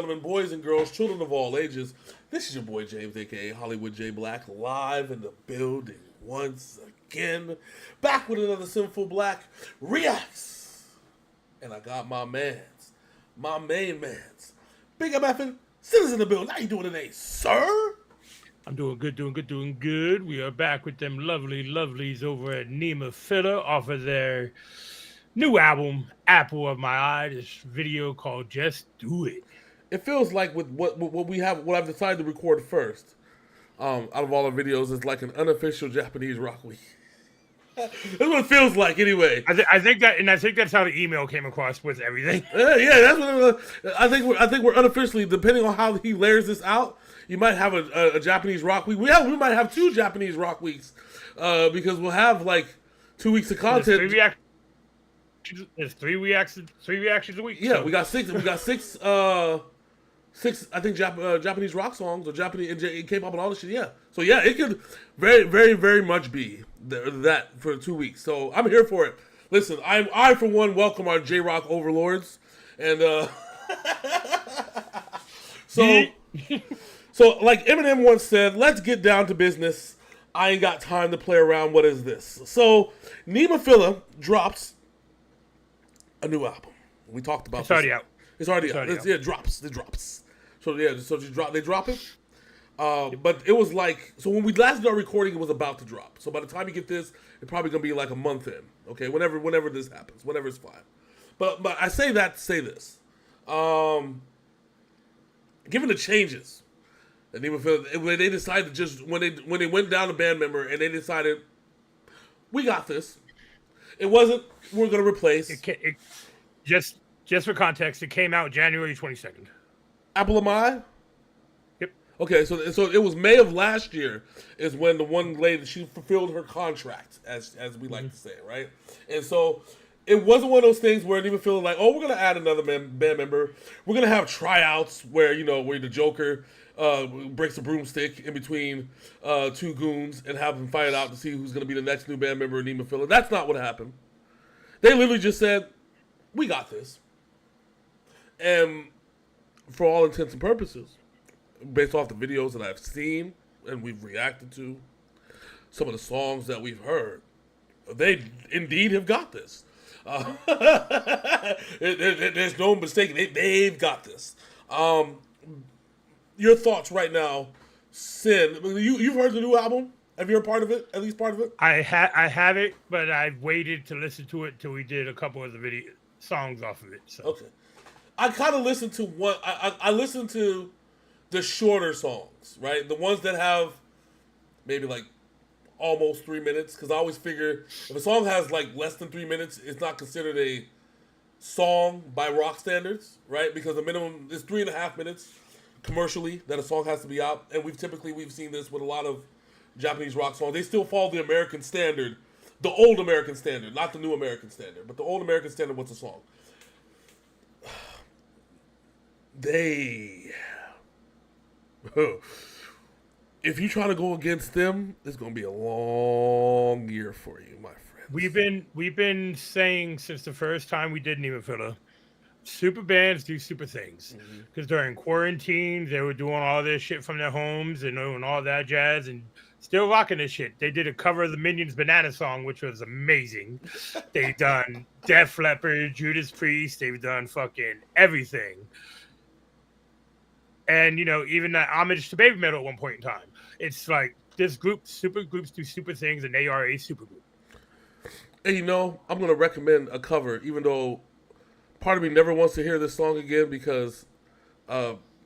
gentlemen, boys and girls, children of all ages, this is your boy James, aka Hollywood J Black, live in the building once again, back with another Synful Blaq reacts, and I got my main man's, Big MFing Sinners in the building. How you doing today, sir? I'm doing good, doing good. We are back with them lovely lovelies over at Nemophila off of their new album, Apple of My Eye. This video called Just Do It. It feels like with what we have, what I've decided to record first, out of all the videos, is like an unofficial Japanese rock week. That's what it feels like, anyway. I think that's how the email came across with everything. Yeah, that's what I think. We're unofficially, depending on how he layers this out, you might have a Japanese rock week. We might have 2 Japanese rock weeks, because we'll have like 2 weeks of content. There's three reactions a week. Yeah, so. we got six. I think Japanese rock songs or Japanese and K-pop and all this shit. Yeah, so yeah, it could very, very, very much be that for 2 weeks. So I'm here for it. Listen, I for one welcome our J-Rock overlords, and so like Eminem once said, let's get down to business. I ain't got time to play around. What is this? So Nemophila drops a new album. We talked about it's already out. It's already out. Yeah, it drops. So yeah, they drop it. But it was like, so when we last did our recording, it was about to drop. So by the time you get this, it's probably gonna be like a month in. Okay, whenever this happens, whenever it's fine. But I say that to say this. Given the changes, and when they decided to just when they went down a band member and they decided we got this. It wasn't we're gonna replace. Just for context, it came out January 22nd. Apple of My Eye? Yep. Okay, so it was May of last year is when the one lady, she fulfilled her contract, as we like to say, right? And so it wasn't one of those things where it even feel like, oh, we're gonna add another band member. We're gonna have tryouts where where the Joker breaks a broomstick in between 2 goons and have them fight it out to see who's gonna be the next new band member in Nemophila. That's not what happened. They literally just said, we got this. And for all intents and purposes, based off the videos that I've seen and we've reacted to, some of the songs that we've heard, they indeed have got this. There's no mistake. They've got this. Your thoughts right now, Sin. You've heard the new album? Have you heard part of it? At least part of it? I have it, but I waited to listen to it till we did a couple of the video songs off of it. So. Okay. I kind of listened to one. I listened to the shorter songs, right? The ones that have maybe like almost 3 minutes. Because I always figure if a song has like less than 3 minutes, it's not considered a song by rock standards, right? Because the minimum is 3.5 minutes commercially that a song has to be out. And we've seen this with a lot of Japanese rock songs. They still follow the American standard, the old American standard, not the new American standard, but the old American standard. What's a song? If you try to go against them, it's going to be a long year for you, my friend. We've been saying since the first time we did Nemophila, super bands do super things. Because during quarantine, they were doing all this shit from their homes and doing all that jazz and still rocking this shit. They did a cover of the Minions' Banana Song, which was amazing. They've done Def Leppard, Judas Priest. They've done fucking everything. And, even that homage to Baby Metal at one point in time. It's like this super groups do super things, and they are a super group. And I'm going to recommend a cover, even though part of me never wants to hear this song again because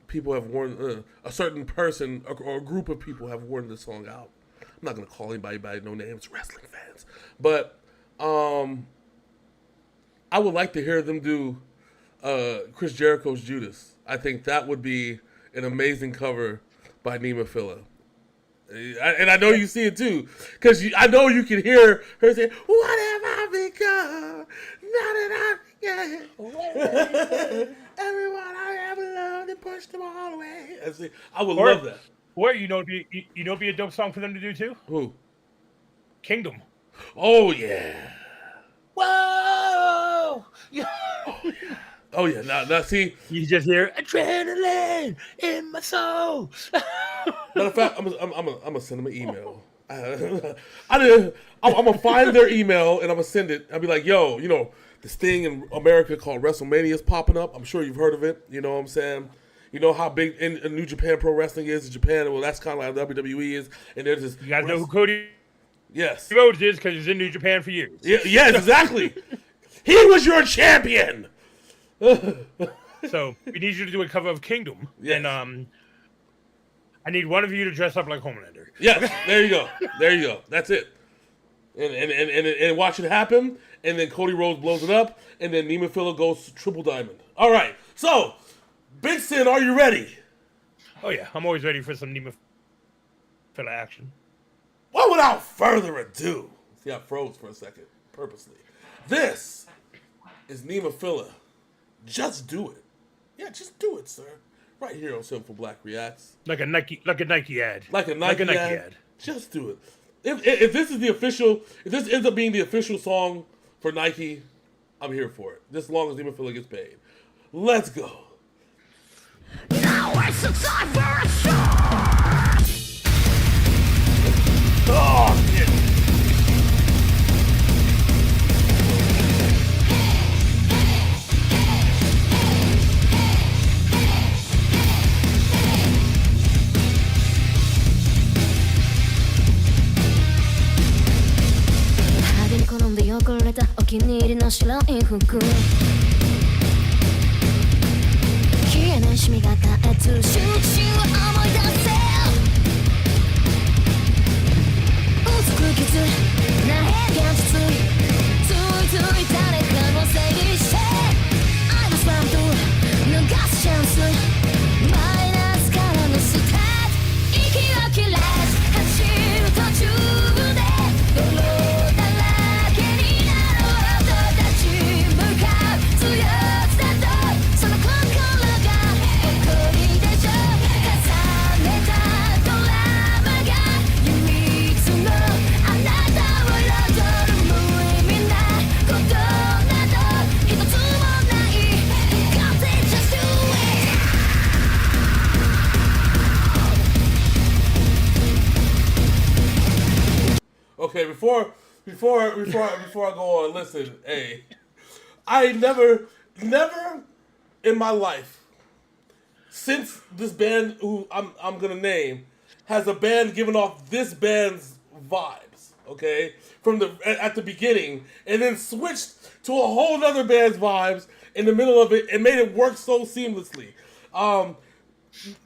people have worn, a certain person or a group of people have worn this song out. I'm not going to call anybody by no names, wrestling fans. But I would like to hear them do Chris Jericho's Judas. I think that would be an amazing cover by Nemophila. And I know you see it too, because I know you can hear her say, "What have I become? Now that I everyone I ever loved and pushed them all away." I would love that. Or be a dope song for them to do too. Who? Kingdom. Oh yeah. Whoa. Oh yeah. Oh yeah, now see. You just hear adrenaline in my soul. Matter of fact, I'm gonna send them an email. I'm gonna find their email and I'm gonna send it. I'll be like, yo, this thing in America called WrestleMania is popping up. I'm sure you've heard of it. You know what I'm saying? You know how big in New Japan Pro Wrestling is in Japan. Well, that's kind of like WWE is. And there's this. You guys know who Cody Yes. Rhodes is because he's in New Japan for years. Yeah, yes, exactly. He was your champion. So we need you to do a cover of Kingdom. Yes. And I need one of you to dress up like Homelander. Yes, there you go. There you go. That's it. And watch it happen. And then Cody Rhodes blows it up. And then Nemophila goes triple diamond. All right. So, Big Sin, are you ready? Oh yeah, I'm always ready for some Nemophila action. Well, without further ado, see, I froze for a second purposely. This is Nemophila. Just do it. Yeah, just do it, sir. Right here on Synful Blaq Reacts. Like a Nike ad. Like a Nike ad. Just do it. If this is the official, if this ends up being the official song for Nike, I'm here for it. Just as long as Nemophila gets paid. Let's go. Now it's the time for a shot! Oh, shit.転んで汚れたお気に入りの白い服消えないシミが絶えず集中を思い出せうつく傷ない現実ついつい誰かのせいにして I just want to 逃すチャンスマイナスからのスタート息を切らず走る途中で泥だらけになる音たち向かう強さとその心が誇りでしょ重ねたドラマが唯一のあなたを彩る無意味なことなど一つもない Cause it's just do it Okay, before I go on, listen, hey, I never in my life, since this band who I'm gonna name, has a band given off this band's vibes, okay, from at the beginning, and then switched to a whole other band's vibes in the middle of it, and made it work so seamlessly.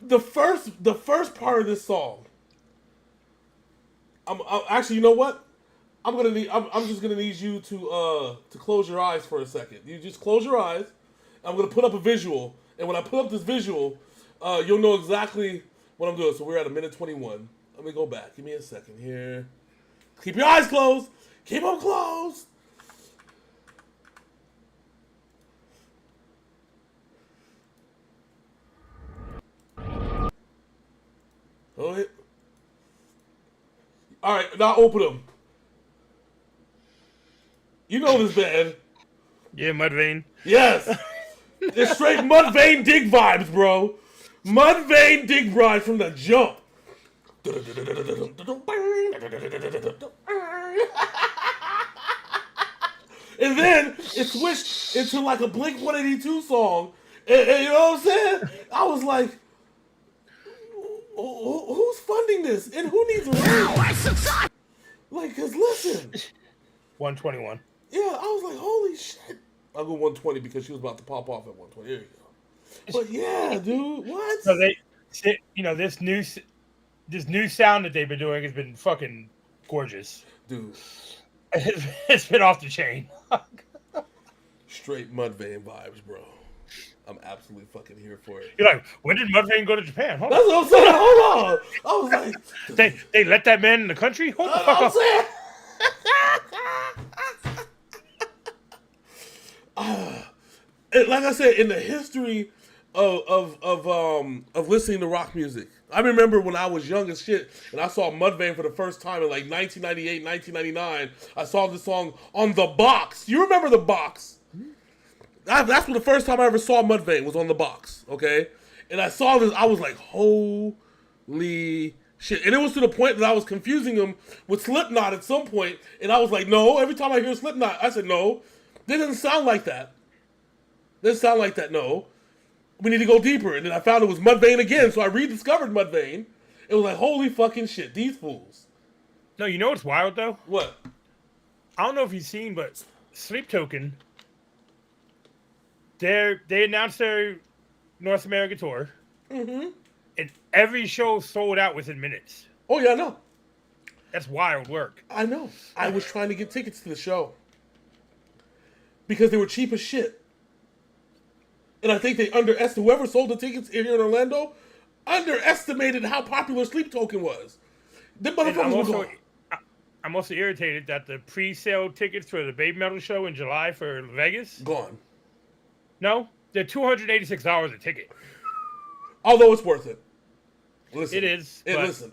The first part of this song. Actually, you know what? I'm just gonna need you to close your eyes for a second. You just close your eyes. I'm gonna put up a visual, and when I put up this visual, you'll know exactly what I'm doing. So we're at 1:21. Let me go back. Give me a second here. Keep your eyes closed. Keep them closed. Oh, all right, now open them. You know this band. Yeah, Mudvayne. Yes. It's straight Mudvayne dig vibes, bro. Mudvayne dig vibes from the jump. And then it switched into like a Blink 182 song. And you know what I'm saying? I was like, who's funding this? And who needs a rate? Like, cause listen. 121. Yeah, I was like, holy shit. I'll go 120 because she was about to pop off at 120. There you go. But yeah, dude, what? So this new sound that they've been doing has been fucking gorgeous. Dude. It's been off the chain. Straight Mudvayne vibes, bro. I'm absolutely fucking here for it. You're like, when did Mudvayne go to Japan? That's what I'm saying. Hold on. I was like, they let that man in the country? Hold the fuck up. Like I said, in the history of listening to rock music, I remember when I was young as shit and I saw Mudvayne for the first time in like 1998, 1999. I saw this song on The Box. You remember The Box? That's when the first time I ever saw Mudvayne was on the box, okay? And I saw this, I was like, holy shit. And it was to the point that I was confusing him with Slipknot at some point, and I was like, no, every time I hear Slipknot, I said, no, that doesn't sound like that. Doesn't sound like that, no. We need to go deeper. And then I found it was Mudvayne again, so I rediscovered Mudvayne. It was like, holy fucking shit, these fools. No, you know what's wild, though? What? I don't know if you've seen, but Sleep Token, they announced their North America tour, and every show sold out within minutes. Oh, yeah, I know. That's wild work. I know. I was trying to get tickets to the show because they were cheap as shit. And I think they whoever sold the tickets here in Orlando underestimated how popular Sleep Token was. The motherfuckers were gone. I'm also irritated that the pre-sale tickets for the Baby Metal show in July for Vegas Gone. No, they're $286 a ticket. Although it's worth it. Listen, it is. And but listen,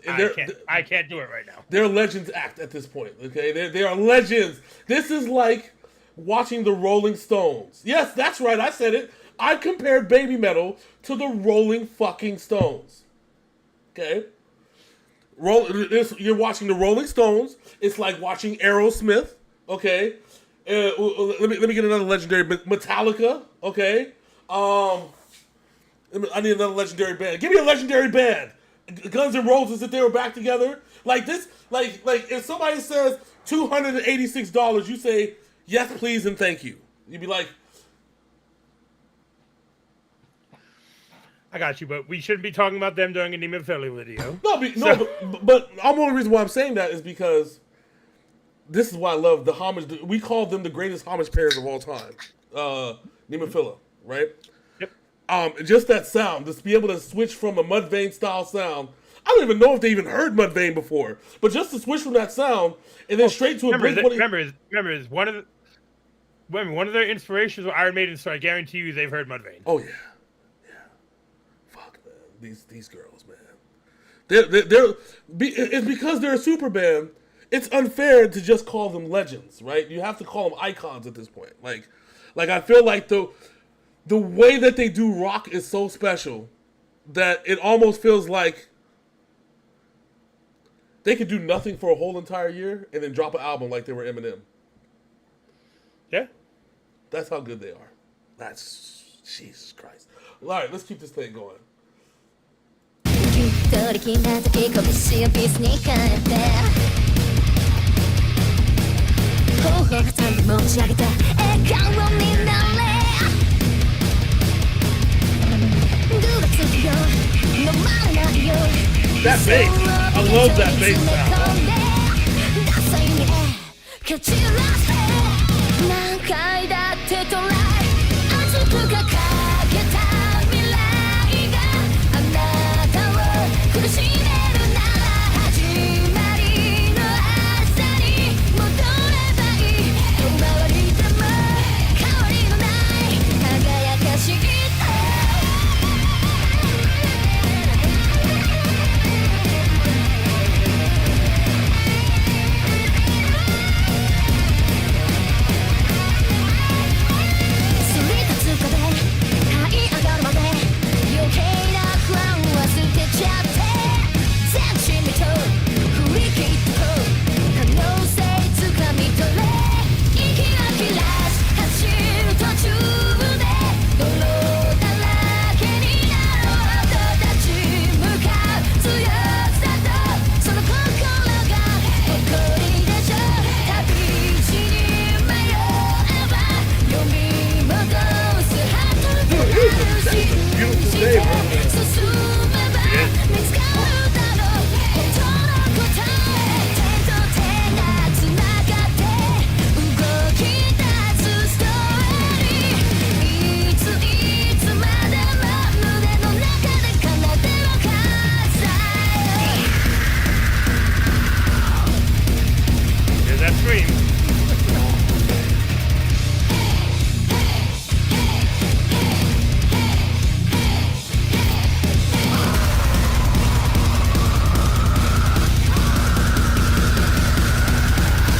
I can't do it right now. They're Legends Act at this point. Okay, they are legends. This is like watching the Rolling Stones. Yes, that's right. I said it. I compared Baby Metal to the Rolling fucking Stones. Okay. You're watching the Rolling Stones. It's like watching Aerosmith. Okay. Let me get another legendary Metallica. Okay. I need another legendary band. Give me a legendary band. Guns N' Roses, if they were back together. Like this. Like if somebody says $286, you say yes, please, and thank you. You'd be like, I got you, but we shouldn't be talking about them during a Nemophila video. But the only reason why I'm saying that is because this is why I love the homage. We call them the greatest homage pairs of all time. Nemophila, right? Yep. Just that sound, just be able to switch from a Mudvayne style sound. I don't even know if they even heard Mudvayne before, but just to switch from that sound and then straight to a remember, one of their inspirations was Iron Maiden, so I guarantee you they've heard Mudvayne. Oh yeah. These girls, man. It's because they're a super band. It's unfair to just call them legends, right? You have to call them icons at this point. Like I feel like the way that they do rock is so special that it almost feels like they could do nothing for a whole entire year and then drop an album like they were Eminem. Yeah. That's how good they are. That's Jesus Christ. All right, let's keep this thing going. 一人決めた気こびしをピースに変えて頬を挟んで持ち上げて笑顔になれぐらつくよ飲まれないよ That bass, I love that bass sound. ダサいね蹴散らせ何回だってトライ熱く掲げた未来があなたを苦しめるなら始まりの朝に戻ればいい夜回りでも変わりのない輝かしい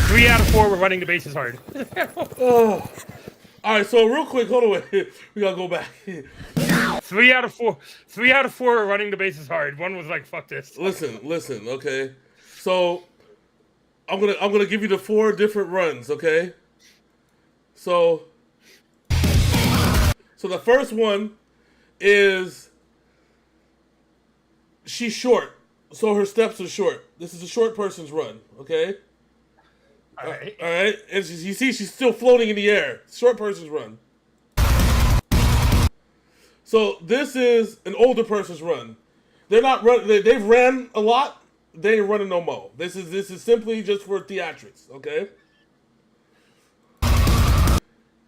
Three out of four, we're running the bases hard. Oh, All right, so real quick, hold on, wait. We gotta go back. 3 out of 4. 3 out of 4 are running the bases hard. One was like, "Fuck this." Listen. Okay, so I'm gonna give you the 4 different runs. Okay, so the first one is she's short, so her steps are short. This is a short person's run. Okay. All right. All right, and you see she's still floating in the air. Short person's run. So this is an older person's run. They're not run. They've ran a lot. They ain't running no more. This is simply just for theatrics. Okay.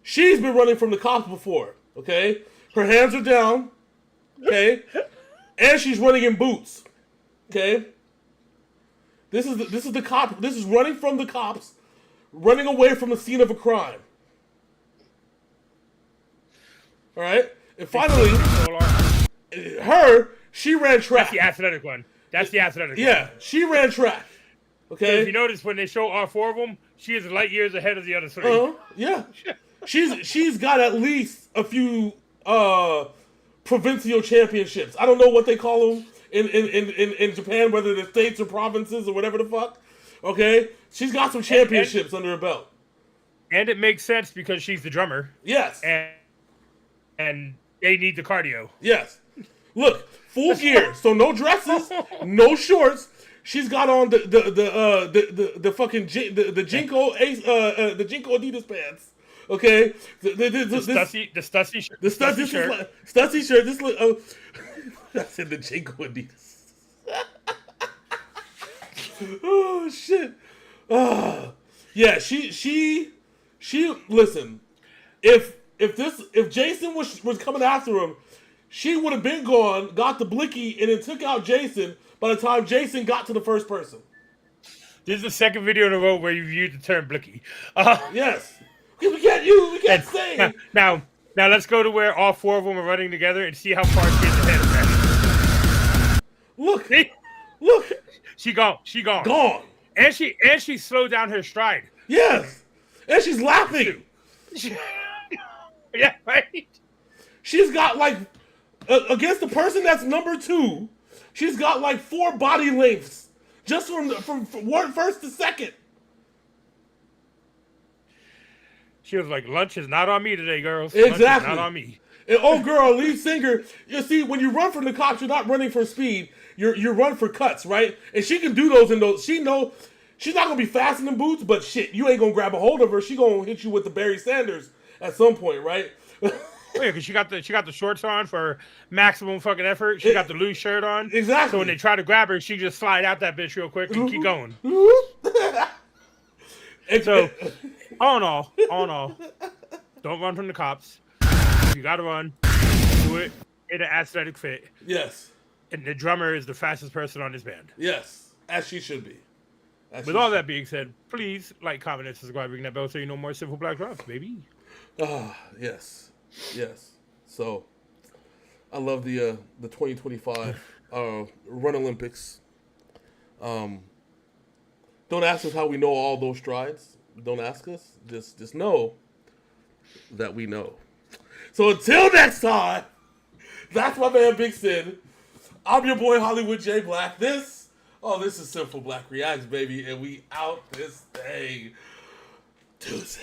She's been running from the cops before. Okay. Her hands are down. Okay. And she's running in boots. Okay. This is the cop. This is running from the cops. Running away from the scene of a crime. All right, and finally, she ran track. That's the athletic one. Yeah, she ran track. Okay. If you notice, when they show all 4 of them, she is light years ahead of the other 3. Yeah, she's got at least a few provincial championships. I don't know what they call them in Japan, whether they're states or provinces or whatever the fuck. Okay, she's got some championships under her belt. And it makes sense because she's the drummer. Yes. And they need the cardio. Yes. Look, full gear. So no dresses, no shorts. She's got on the fucking the Jinko the Jinko Adidas pants. Okay. The Stussy shirt. The Stussy shirt. This look. I said the Jinko Adidas. Oh shit! Yeah, she listen. If Jason was coming after him, she would have been gone, got the blicky, and then took out Jason by the time Jason got to the first person. This is the second video in a row where you've used the term blicky. Yes, because we can't say. Now let's go to where all 4 of them are running together and see how far she is ahead of that. Look. She gone. Gone. And she slowed down her stride. Yes. And she's laughing. Yeah, right? She's got like, against the person that's number 2, she's got like 4 body lengths. Just from first to second. She was like, lunch is not on me today, girls. Exactly. Lunch is not on me. And old girl, lead singer, you see, when you run from the cops, you're not running for speed. You run for cuts, right? And she can do those in those. She know she's not gonna be fast in the boots, but shit, you ain't gonna grab a hold of her. She gonna hit you with the Barry Sanders at some point, right? Oh, yeah, because she got the shorts on for maximum fucking effort. She got the loose shirt on. Exactly. So when they try to grab her, she just slide out that bitch real quick and keep going. So, all in all, don't run from the cops. If you gotta run, do it in an aesthetic fit. Yes. And the drummer is the fastest person on this band. Yes, as she should be. With all that being said, please like, comment, and subscribe, ring that bell so you know more Synful Blaq drops, baby. Yes. So, I love the 2025 Run Olympics. Don't ask us how we know all those strides. Don't ask us. Just know that we know. So until next time, that's my man Big Sid. I'm your boy Hollywood J Black. This is Synful Blaq Reacts, baby, and we out this thing. Tuesday.